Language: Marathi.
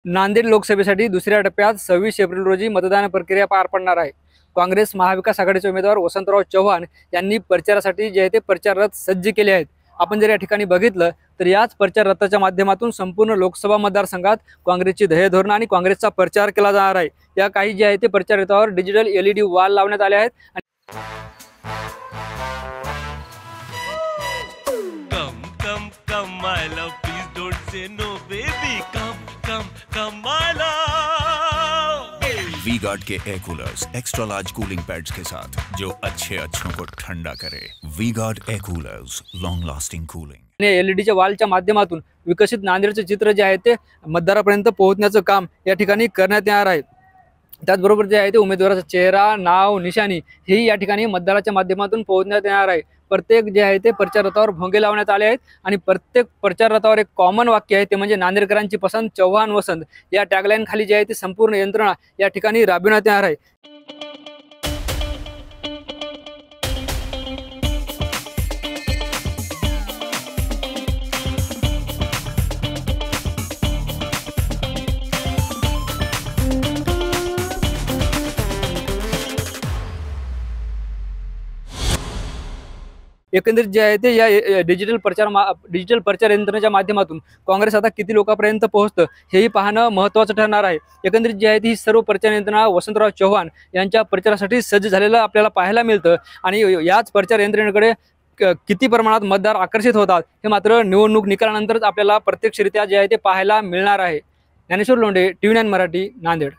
नांदेड लोकसभेसाठी दुसऱ्या टप्प्यात 26 एप्रिल रोजी मतदान प्रक्रिया पार पडणार आहे। काँग्रेस महाविकास आघाडीचे उमेदवार वसंतराव चव्हाण यांनी प्रचारासाठी जे आहे ते प्रचार रथ सज्ज केले आहेत। आपण जर या ठिकाणी बघितलं तर याच प्रचार रथाच्या माध्यमातून संपूर्ण लोकसभा मतदारसंघात काँग्रेसची ध्येय धोरण आणि काँग्रेसचा प्रचार केला जाणार आहे। या काही जे आहे ते प्रचार रथावर डिजिटल LED वॉल लावण्यात आले आहेत। Come, my love, please don't say no, baby. Come, my love. V-Guard के air coolers extra large cooling pads के साथ जो अच्छों को ठंडा करे। V-Guard air coolers, long lasting cooling. LEDच्या वॉलच्या माध्यमातून विकसित नांदेडचे चित्र जे आहे ते मतदारापर्यंत पोहोचण्याचं काम या ठिकाणी करण्यात येणार आहे। त्याचबरोबर जे आहे ते उमेदवाराचा चेहरा, नाव, निशाणी हे या ठिकाणी मतदाराच्या माध्यमातून पोहोचण्यात येणार आहे। प्रत्येक जे आहे ते प्रचार रथावर भोंगे लावण्यात आले आहेत आणि प्रत्येक प्रचार रथावर एक कॉमन वाक्य आहे, ते म्हणजे नांदेडकरांची पसंत चव्हाण वसंत। या टॅगलाईन खाली जे आहे ते संपूर्ण यंत्रणा या ठिकाणी राबविण्यात येणार आहे। एकंदरीत जे आहे ते या डिजिटल प्रचार यंत्रणेच्या माध्यमातून काँग्रेस आता किती लोकांपर्यंत पोहोचतं हेही पाहणं महत्त्वाचं ठरणार आहे। एकंदरीत जे आहे ती सर्व प्रचार यंत्रणा वसंतराव चव्हाण यांच्या प्रचारासाठी सज्ज झालेलं आपल्याला पाहायला मिळतं आणि याच प्रचार यंत्रणेकडे किती प्रमाणात मतदार आकर्षित होतात हे मात्र निवडणूक निकालानंतरच आपल्याला प्रत्यक्षरित्या जे आहे ते पाहायला मिळणार आहे। ज्ञानेश्वर लोंढे, TV9 मराठी, नांदेड।